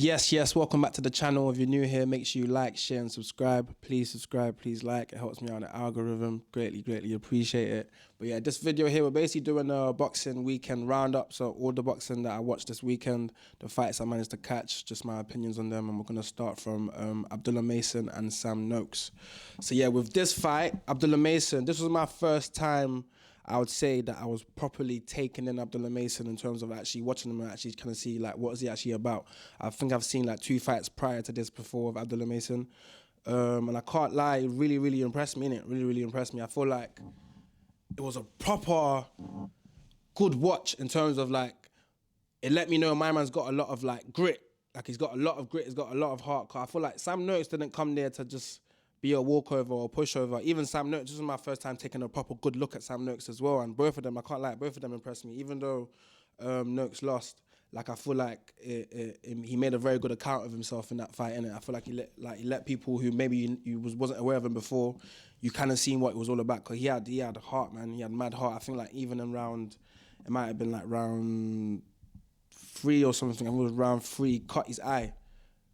Yes, welcome back to the channel. If you're new here, make sure you like, share, and subscribe. Please subscribe, please like. It helps me out in the algorithm. Greatly appreciate it. But yeah, this video here, we're basically doing a boxing weekend roundup. So all the boxing that I watched this weekend, the fights I managed to catch, just my opinions on them. And we're going to start from Abdullah Mason and Sam Noakes. So yeah, with this fight, Abdullah Mason, this was my first time I would say that I was properly taken in Abdullah Mason in terms of actually watching him and actually kind of see like what is he actually about. I think I've seen like 2 fights prior to this before of Abdullah Mason, and I can't lie, it really impressed me. Innit? Really impressed me. I feel like it was a proper good watch in terms of like it let me know my man's got a lot of like grit. Like he's got a lot of grit. He's got a lot of heart. Cause I feel like Sam Noakes didn't come there to just be a walkover or a pushover. Even Sam Noakes, this was my first time taking a proper good look at Sam Noakes as well. And both of them, I can't lie, both of them impressed me. Even though Noakes lost, like I feel like he made a very good account of himself in that fight, innit? I feel like he let people who maybe you wasn't aware of him before, you kind of seen what it was all about. Cause he had a heart, man. He had mad heart. I think like even in it might have been like round 3 or something. I think it was round 3, cut his eye.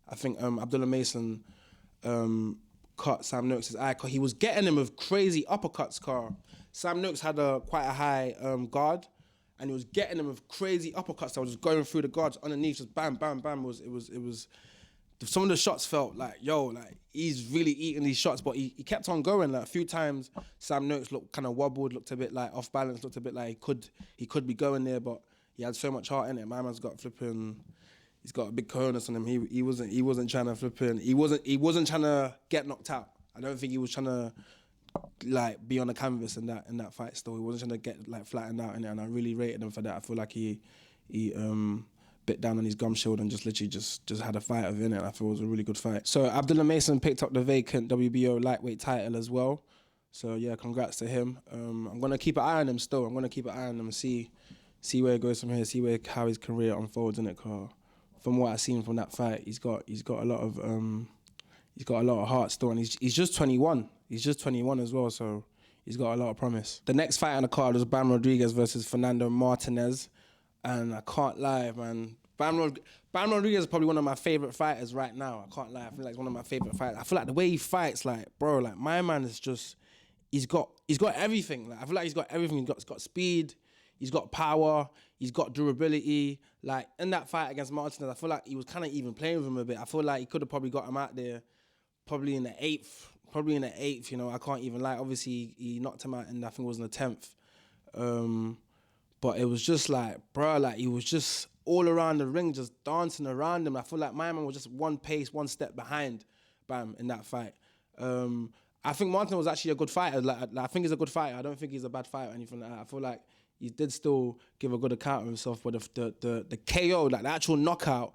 I think Abdullah Mason cut Sam Noakes' eye because he was getting him with crazy uppercuts. Sam Noakes had quite a high guard, and he was getting him with crazy uppercuts that was just going through the guards underneath, just bam. It was some of the shots felt like, yo, like he's really eating these shots, but he kept on going. Like a few times, Sam Noakes looked kind of wobbled, looked a bit like off balance, looked a bit like he could be going there, but he had so much heart in it. My man's got flipping. He's got a big cojones on him. He wasn't trying to flipping. He wasn't trying to get knocked out. I don't think he was trying to like be on the canvas in that fight. Still, he wasn't trying to get like flattened out in it. And I really rated him for that. I feel like he bit down on his gum shield and just literally just had a fight of it. And I feel it was a really good fight. So Abdullah Mason picked up the vacant WBO lightweight title as well. So yeah, congrats to him. I'm gonna keep an eye on him still. I'm gonna keep an eye on him and see where it goes from here. See how his career unfolds in it. From what I've seen from that fight, he's got a lot of heart still, and he's just 21. He's just 21 as well, so he's got a lot of promise. The next fight on the card was Bam Rodriguez versus Fernando Martinez, and I can't lie, man. Bam Rodriguez is probably one of my favorite fighters right now. I can't lie, I feel like he's one of my favorite fighters. I feel like the way he fights, like bro, like my man is just he's got everything. Like I feel like he's got everything. He's got speed. He's got power, he's got durability. Like, in that fight against Martinez, I feel like he was kind of even playing with him a bit. I feel like he could have probably got him out there probably in the 8th, you know, I can't even lie. Obviously, he knocked him out and I think it was in the 10th. But it was just like, bro, like he was just all around the ring, just dancing around him. I feel like my man was just one step behind Bam in that fight. I think Martinez was actually a good fighter. Like, I think he's a good fighter. I don't think he's a bad fighter or anything like that. I feel like he did still give a good account of himself, but the KO, like the actual knockout,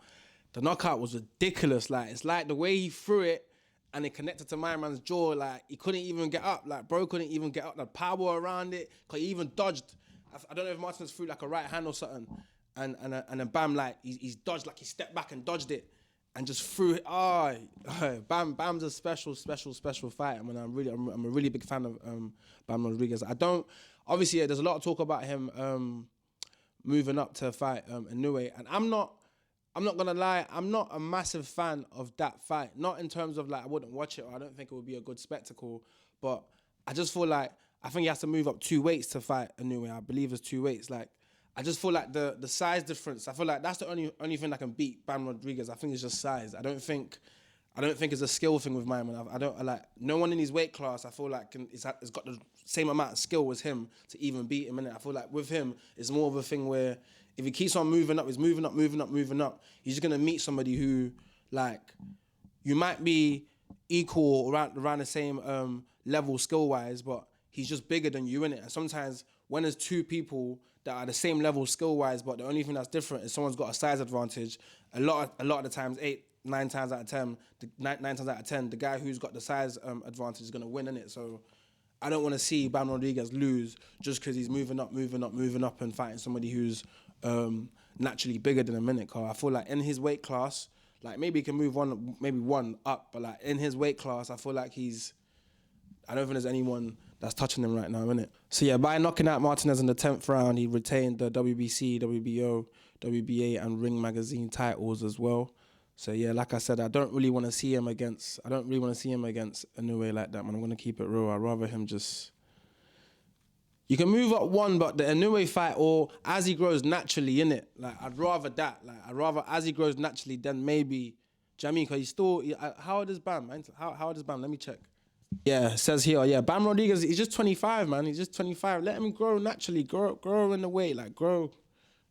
the knockout was ridiculous. Like it's like the way he threw it and it connected to my man's jaw. Like he couldn't even get up. Like bro couldn't even get up. The power around it, cause he even dodged. I don't know if Martinez threw like a right hand or something, and then Bam like he's dodged, like he stepped back and dodged it, and just threw it. Bam's a special fighter. I mean, I'm a really big fan of Bam Rodriguez. Obviously, there's a lot of talk about him moving up to fight Inoue, and I'm not gonna lie, I'm not a massive fan of that fight. Not in terms of like I wouldn't watch it or I don't think it would be a good spectacle, but I just feel like I think he has to move up 2 weights to fight Inoue. I believe it's 2 weights. Like I just feel like the size difference. I feel like that's the only thing that can beat Bam Rodriguez. I think it's just size. I don't think it's a skill thing with my man. I don't like no one in his weight class. I feel like has got the same amount of skill as him to even beat him. And I feel like with him, it's more of a thing where if he keeps on moving up, he's moving up. He's just gonna meet somebody who like you might be equal around the same level skill wise, but he's just bigger than you in it. And sometimes when there's 2 people that are the same level skill wise, but the only thing that's different is someone's got a size advantage. A lot of the times, 9 times out of 10, the guy who's got the size advantage is gonna win in it. So I don't want to see Bam Rodriguez lose just because he's moving up and fighting somebody who's naturally bigger than him in it. Cause I feel like in his weight class, like maybe he can move one up, but like in his weight class, I feel like I don't think there's anyone that's touching him right now, innit? So yeah, by knocking out Martinez in the 10th round, he retained the WBC, WBO, WBA, and Ring Magazine titles as well. So yeah, like I said, I don't really want to see him against Inoue like that, man. I'm gonna keep it real. I'd rather him just. You can move up one, but the Inoue fight, or as he grows naturally, innit? Like, I'd rather that. Like, I'd rather as he grows naturally, then maybe. Do you know what I mean? Because he's still. How old is Bam, man? How old is Bam? Let me check. Yeah, it says here, yeah, Bam Rodriguez, he's just 25, man. He's just 25. Let him grow naturally. Grow in the weight. Like,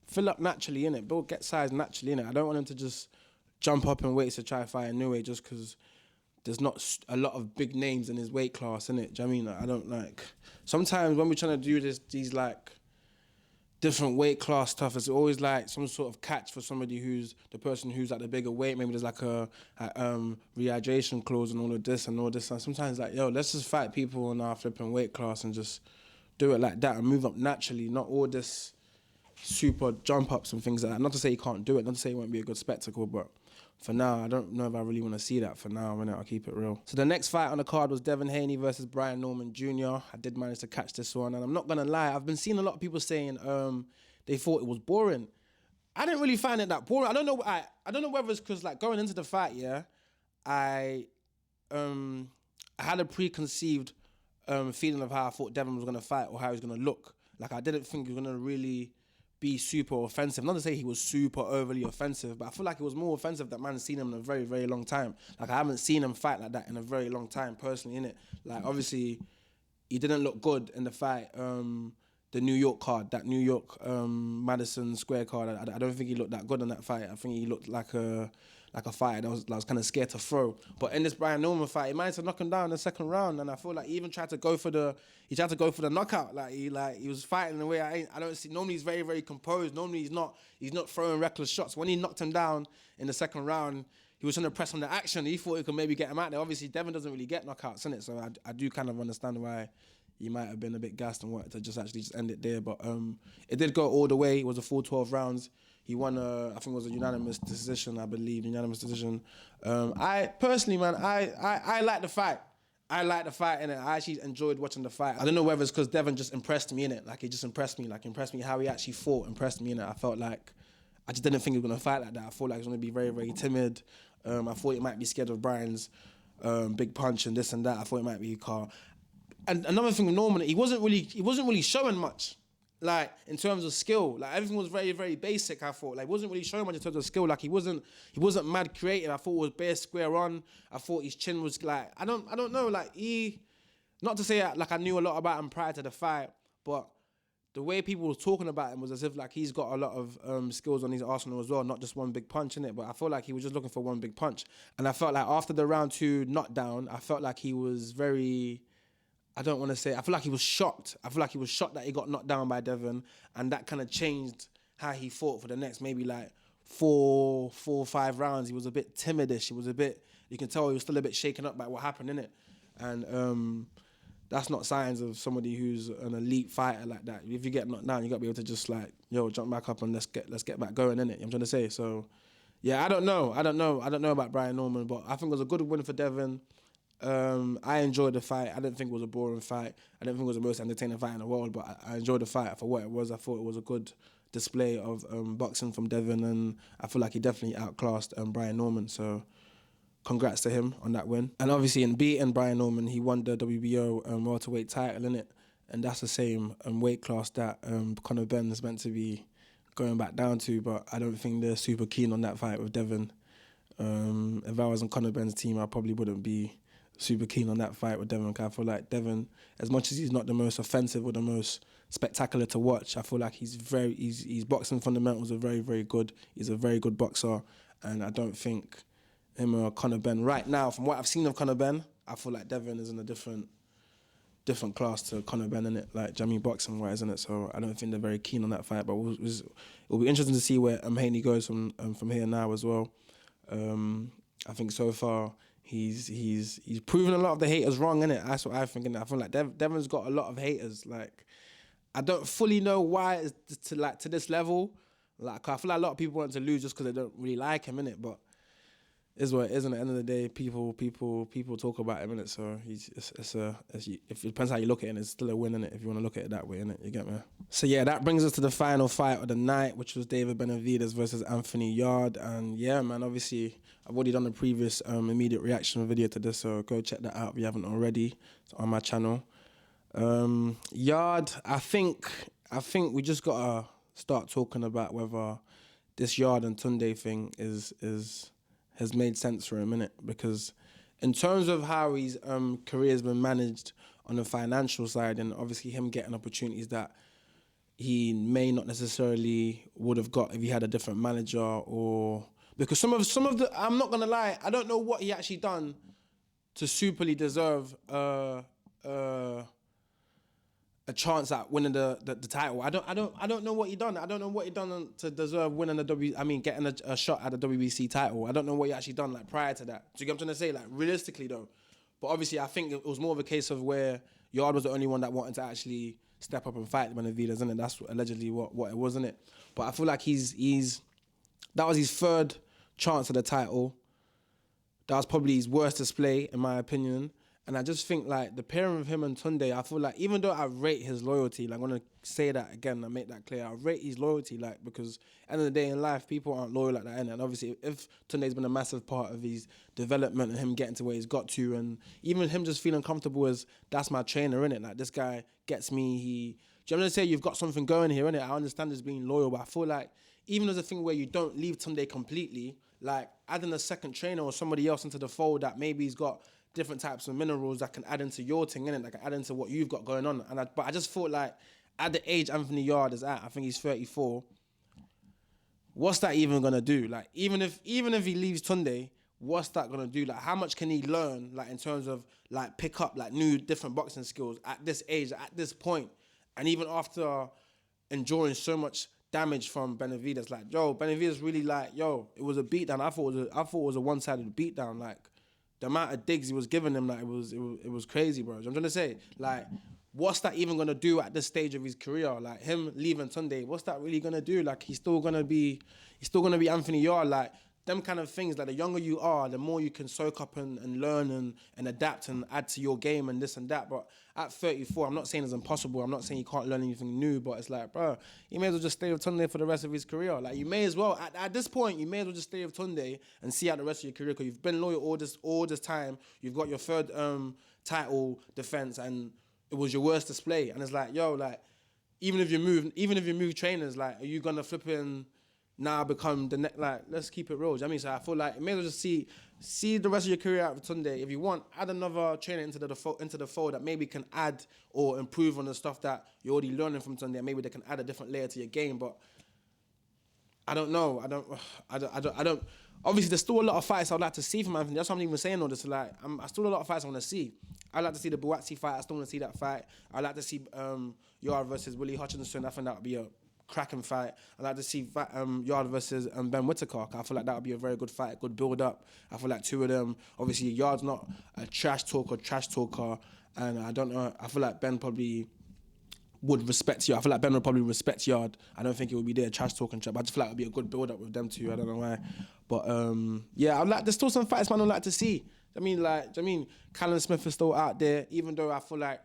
fill up naturally, innit? Build, get size naturally, innit? I don't want him to just jump up in weights to try to fight Inoue just because there's not a lot of big names in his weight class, innit? Do you know what I mean? Like, I don't like. Sometimes when we're trying to do these like different weight class stuff, it's always like some sort of catch for somebody who's the person who's at the bigger weight. Maybe there's like a rehydration clause and all of this and all this. And sometimes like, yo, let's just fight people in our flipping weight class and just do it like that and move up naturally, not all this super jump ups and things like that. Not to say you can't do it, not to say it won't be a good spectacle, but for now, I don't know if I really want to see that for now, innit? I'll keep it real. So the next fight on the card was Devin Haney versus Brian Norman Jr. I did manage to catch this one, and I'm not going to lie, I've been seeing a lot of people saying they thought it was boring. I didn't really find it that boring. I don't know whether it's because like going into the fight, yeah, I had a preconceived feeling of how I thought Devin was going to fight or how he was going to look. Like, I didn't think he was going to really be super offensive. Not to say he was super overly offensive, but I feel like it was more offensive that man's seen him in a very, very long time. Like, I haven't seen him fight like that in a very long time, personally, innit? Like, obviously, he didn't look good in the fight, the New York card, that New York Madison Square card. I don't think he looked that good in that fight. I think he looked like a fighter that was kind of scared to throw. But in this Brian Norman fight, he managed to knock him down in the second round, and I feel like he even tried to go for the knockout. He was fighting in a way I don't see. Normally he's very, very composed. Normally he's not throwing reckless shots. When he knocked him down in the second round, he was trying to press on the action. He thought he could maybe get him out there. Obviously Devin doesn't really get knockouts, innit? So I do kind of understand why he might have been a bit gassed and wanted to just end it there. But it did go all the way. It was a full 12 rounds. He won, I think it was a unanimous decision, I believe, unanimous decision. I personally, man, I like the fight. I like the fight, innit? I actually enjoyed watching the fight. I don't know whether it's because Devin just impressed me, innit? Like, he just impressed me. Like, impressed me how he actually fought, impressed me, innit? I felt like, I just didn't think he was going to fight like that. I thought like he was going to be very, very timid. I thought he might be scared of Brian's big punch and this and that. I thought it might be Carl. And another thing with Norman, he wasn't really showing much. Like, in terms of skill, like everything was very, very basic. I thought, like, wasn't really showing much in terms of skill. Like, he wasn't mad creative. I thought it was bare square on. I thought his chin was like, I don't know. Like, not to say like I knew a lot about him prior to the fight, but the way people were talking about him was as if like he's got a lot of skills on his arsenal as well, not just one big punch in it. But I felt like he was just looking for one big punch, and I felt like after the round 2 knockdown, I felt like he was very. I don't want to say, I feel like he was shocked. I feel like he was shocked that he got knocked down by Devin, and that kind of changed how he fought for the next maybe like 4 or 5 rounds. He was a bit timidish. He was a bit, you can tell he was still a bit shaken up by what happened, innit? And that's not signs of somebody who's an elite fighter like that. If you get knocked down, you got to be able to just like, yo, jump back up and let's get back going, innit? You know what I'm trying to say? So, yeah, I don't know about Brian Norman, but I think it was a good win for Devin. I enjoyed the fight. I didn't think it was a boring fight. I didn't think it was the most entertaining fight in the world, but I enjoyed the fight for what it was. I thought it was a good display of boxing from Devin, and I feel like he definitely outclassed Brian Norman. So congrats to him on that win. And obviously in beating Brian Norman, he won the WBO welterweight title, innit? And that's the same weight class that Conor Benn is meant to be going back down to, but I don't think they're super keen on that fight with Devin. If I was on Conor Benn's team, I probably wouldn't be super keen on that fight with Devin. I feel like Devin, as much as he's not the most offensive or the most spectacular to watch, I feel like his boxing fundamentals are very, very good. He's a very good boxer, and I don't think him or Conor Benn right now, from what I've seen of Conor Benn, I feel like Devin is in a different class to Conor Benn, innit? Like, Jamie boxing wise, innit? So I don't think they're very keen on that fight, but it'll be interesting to see where Haney goes from here now as well. I think so far he's proven a lot of the haters wrong, innit? That's what I think, innit? I feel like Devin's got a lot of haters. Like, I don't fully know why it's to this level. Like, I feel like a lot of people want to lose just because they don't really like him, innit? But is what it is. And at the end of the day, people talk about him, innit? So it depends how you look at it, and it's still a win, innit? If you want to look at it that way, innit? You get me? So yeah, that brings us to the final fight of the night, which was David Benavidez versus Anthony Yarde. And yeah, man, obviously I've already done a previous immediate reaction video to this, so go check that out if you haven't already. It's on my channel. Yarde, I think we just gotta start talking about whether this Yarde and Tunde thing has made sense for a minute, because in terms of how his career's been managed on the financial side, and obviously him getting opportunities that he may not necessarily would have got if he had a different manager, or because some of the, I'm not gonna lie, I don't know what he actually done to superly deserve a chance at winning the title. I don't know what he done. I don't know what he done to deserve winning getting a shot at the WBC title. I don't know what he actually done like prior to that. Do you get what I'm trying to say? Like realistically though. But obviously I think it was more of a case of where Yarde was the only one that wanted to actually step up and fight Benavidez, isn't it? That's allegedly what it was, isn't it? But I feel like that was his third chance at the title. That was probably his worst display, in my opinion. And I just think, like, the pairing of him and Tunde, I feel like, even though I rate his loyalty, like, I'm going to say that again and make that clear, I rate his loyalty, like, because at the end of the day in life, people aren't loyal like that, innit? And obviously, if Tunde's been a massive part of his development and him getting to where he's got to, and even him just feeling comfortable as, that's my trainer, innit? Like, this guy gets me, do you know what I'm going to say? You've got something going here, innit? I understand as being loyal, but I feel like, even as a thing where you don't leave Tunde completely, like, adding a second trainer or somebody else into the fold that maybe he's got different types of minerals that can add into your thing, innit? That can add into what you've got going on. But I just thought, like, at the age Anthony Yarde is at, I think he's 34, what's that even gonna do? Like, even if he leaves Tunde, what's that gonna do? Like, how much can he learn, like, in terms of, like, pick up, like, new, different boxing skills at this age, at this point? And even after enduring so much damage from Benavidez, like, yo, Benavidez really, like, yo, it was a beatdown. I thought it was a one-sided beatdown, like, the amount of digs he was giving him, like, it was crazy, bro. I'm trying to say, like, what's that even gonna do at this stage of his career? Like, him leaving Tunde, what's that really gonna do? Like, he's still gonna be Anthony Yarde. Like, them kind of things, like, the younger you are, the more you can soak up and learn and adapt and add to your game and this and that. But at 34, I'm not saying it's impossible. I'm not saying you can't learn anything new, but it's like, bro, you may as well just stay with Tunde for the rest of his career. Like, you may as well, at this point, you may as well just stay with Tunde and see out the rest of your career, because you've been loyal all this time. You've got your third title defense, and it was your worst display. And it's like, yo, like, even if you move trainers, like, are you gonna flip in now become the next, like, let's keep it real. Do you know what I mean? So I feel like you may as well just see the rest of your career out with Tunde. If you want, add another trainer into the fold that maybe can add or improve on the stuff that you're already learning from Tunde, and maybe they can add a different layer to your game. But I don't know. I don't. Obviously, there's still a lot of fights I'd like to see from Anthony. That's what I'm even saying all this. Like, I still a lot of fights I want to see. I'd like to see the Buatsi fight. I still want to see that fight. I'd like to see Yarde versus Willie Hutchinson. I think that would be a cracking fight. I'd like to see Yarde versus Ben Whittaker. I feel like that would be a very good fight, good build up. I feel like two of them, obviously Yarde's not a trash talker, and I don't know, I feel like Ben probably would respect Yarde. I feel like Ben would probably respect Yarde. I don't think it would be there trash talking trap. I just feel like it would be a good build up with them two. I don't know why. But yeah, there's still some fights man I'd like to see. Callum Smith is still out there, even though I feel like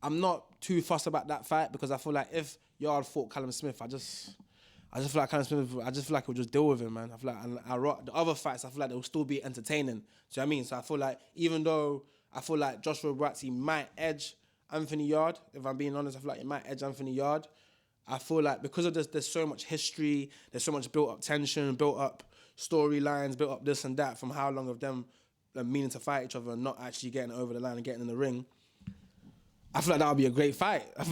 I'm not too fussed about that fight, because I feel like if Yarde fought Callum Smith, I just feel like Callum Smith, I just feel like we'll just deal with him, man. I feel like the other fights, I feel like they'll still be entertaining. Do you know what I mean? So I feel like, even though I feel like Joshua Buatsi might edge Anthony Yarde, if I'm being honest, I feel like it might edge Anthony Yarde. I feel like because of this, there's so much history, there's so much built up tension, built up storylines, built up this and that from how long of them meaning to fight each other and not actually getting over the line and getting in the ring. I feel like that would be a great fight. You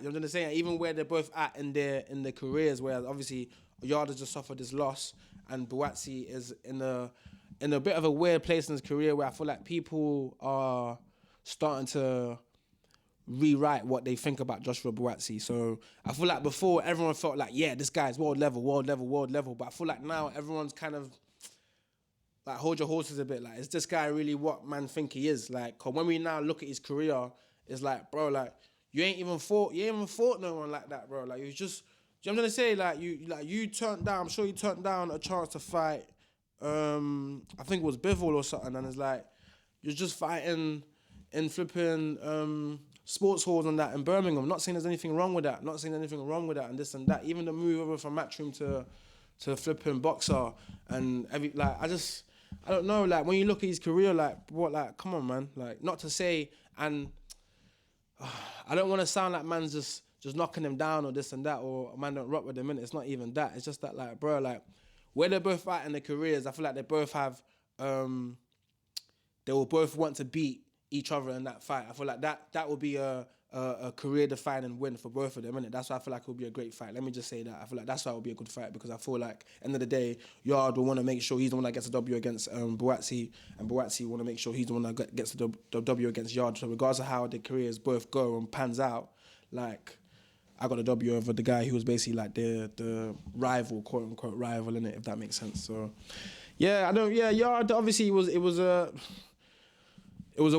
know what I'm saying? Even where they're both at in their careers, where obviously Yarde has just suffered this loss, and Buatsi is in a bit of a weird place in his career, where I feel like people are starting to rewrite what they think about Joshua Buatsi. So I feel like before, everyone felt like, yeah, this guy's world level. But I feel like now everyone's kind of like, hold your horses a bit. Like, is this guy really what man think he is? Like, 'cause when we now look at his career, it's like, bro, like, you ain't even fought no one like that, bro. Like, you just, do you know what I'm trying to say? Like, you turned down, I'm sure you turned down a chance to fight, I think it was Bivol or something, and it's like, you're just fighting in flipping sports halls and that in Birmingham. Not saying there's anything wrong with that. And this and that. Even the move over from Matchroom to the flipping boxer, and I don't know, like when you look at his career, like what, like come on, man, like not to say, and I don't want to sound like man's just knocking him down or this and that, or man don't rock with him, innit? It's not even that. It's just that, like, bro, like where they're both at in their careers, I feel like they both have, they will both want to beat each other in that fight. I feel like that will be a career-defining win for both of them, innit? That's why I feel like it will be a great fight. Let me just say that. I feel like that's why it will be a good fight, because I feel like, end of the day, Yarde will want to make sure he's the one that gets a W against Buatsi, and Buatsi want to make sure he's the one that gets the W against Yarde. So regardless of how their careers both go and pans out, like, I got a W over the guy who was basically like the rival, quote-unquote rival, innit, if that makes sense. So, yeah, Yarde, obviously, it was a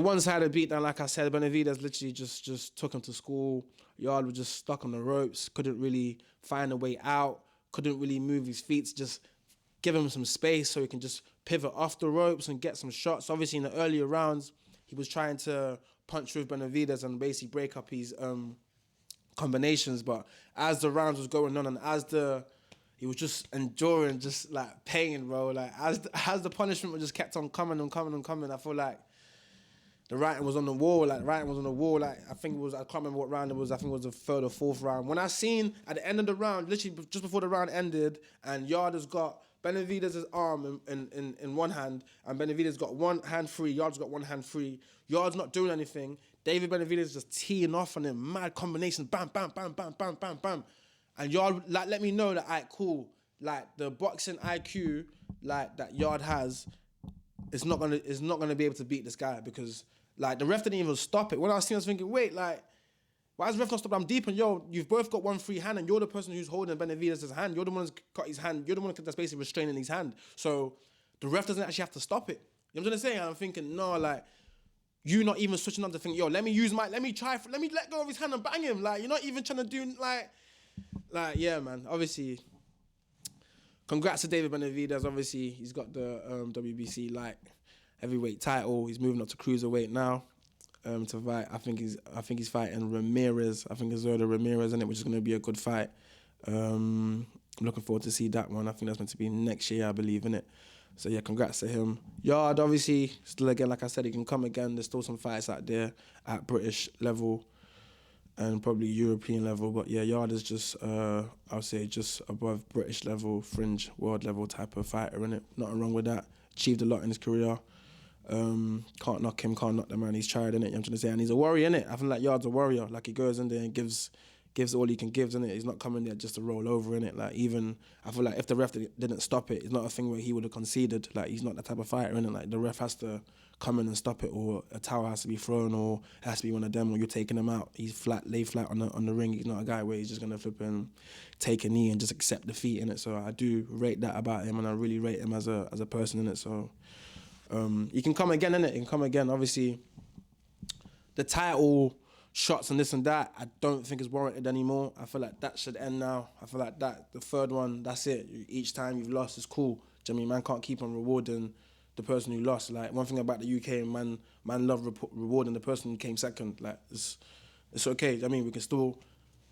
one-sided beatdown, like I said. Benavidez literally just took him to school. Yarde was just stuck on the ropes, couldn't really find a way out, couldn't really move his feet, just give him some space so he can just pivot off the ropes and get some shots. Obviously, in the earlier rounds, he was trying to punch through Benavidez and basically break up his combinations. But as the rounds was going on and he was just enduring just like pain, bro. Like as the punishment just kept on coming and coming and coming, I feel like the writing was on the wall. Like I think it was, I can't remember what round it was. I think it was the third or fourth round. When I seen at the end of the round, literally just before the round ended, and Yarde's got Benavidez' arm in one hand, and Benavidez got one hand free. Yarde's got one hand free. Yarde's not doing anything. David Benavidez just teeing off on him, mad combinations, bam, bam, bam, bam, bam, bam, bam. And Yarde like let me know that, alright, cool. Like the boxing IQ like that Yarde has, it's not gonna be able to beat this guy, because like the ref didn't even stop it. When I was seeing, I was thinking, wait, like, why is the ref not stopped? I'm deep, and you've both got one free hand, and you're the person who's holding Benavidez' hand. You're the one who's got his hand. You're the one that's basically restraining his hand. So the ref doesn't actually have to stop it. You know what I'm saying? And I'm thinking, no, like, you not even switching on to think, let me let go of his hand and bang him. Like, you're not even trying to do like, yeah, man. Obviously, congrats to David Benavidez. Obviously, he's got the WBC light heavyweight title. He's moving up to cruiserweight now to fight. I think he's fighting Ramirez. I think it's Zerda Ramirez, in it, which is going to be a good fight. I'm looking forward to see that one. I think that's meant to be next year, I believe, in it. So yeah, congrats to him. Yarde, obviously, still again, like I said, he can come again. There's still some fights out there at British level and probably European level. But yeah, Yarde is just, I'll say, just above British level, fringe, world level type of fighter, innit? Nothing wrong with that. Achieved a lot in his career. Can't knock him, can't knock the man. He's tried, innit? You know what I'm trying to say? And he's a warrior, innit? I feel like Yarde's a warrior. Like, he goes in there and gives all he can give, innit? He's not coming there just to roll over, innit? Like, even, I feel like if the ref didn't stop it, it's not a thing where he would have conceded. Like, he's not that type of fighter, innit? Like, the ref has to come in and stop it, or a towel has to be thrown, or it has to be one of them, or you're taking him out. He's lay flat on the ring. He's not a guy where he's just gonna flip and take a knee and just accept defeat, innit? So I do rate that about him, and I really rate him as a person, innit? So he can come again, innit? He can come again. Obviously, the title shots and this and that, I don't think is warranted anymore. I feel like that should end now. I feel like that, the third one, that's it. Each time you've lost is cool. Do you know what I mean? Man can't keep on rewarding the person who lost. Like, one thing about the UK, man love rewarding the person who came second. Like, it's okay. I mean, we can still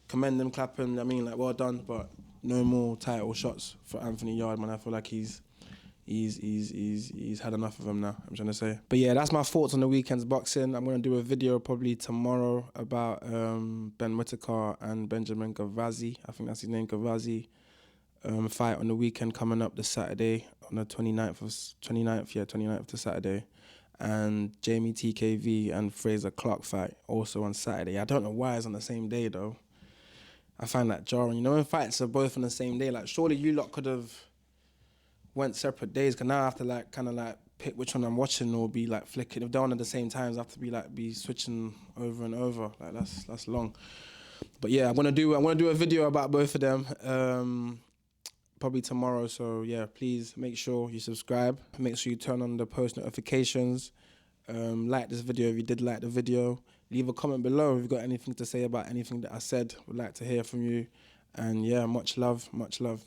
commend them, clap him. I mean, like, well done, but no more title shots for Anthony Yarde, man. I feel like he's had enough of them now, I'm trying to say. But yeah, that's my thoughts on the weekend's boxing. I'm going to do a video probably tomorrow about Ben Whittaker and Benjamin Gavazi. I think that's his name, Gavazi. Fight on the weekend coming up this Saturday on the 29th to Saturday. And Jamie TKV and Fraser Clark fight also on Saturday. I don't know why it's on the same day though. I find that jarring. You know, when fights are both on the same day, like, surely you lot could have went separate days, because now I have to like kind of like pick which one I'm watching, or be like flicking. If they're on at the same times, I have to be switching over and over. Like, that's long. But yeah, I'm gonna do a video about both of them probably tomorrow. So yeah, please make sure you subscribe. Make sure you turn on the post notifications. Like this video if you did like the video. Leave a comment below if you've got anything to say about anything that I said. Would like to hear from you. And yeah, much love, much love.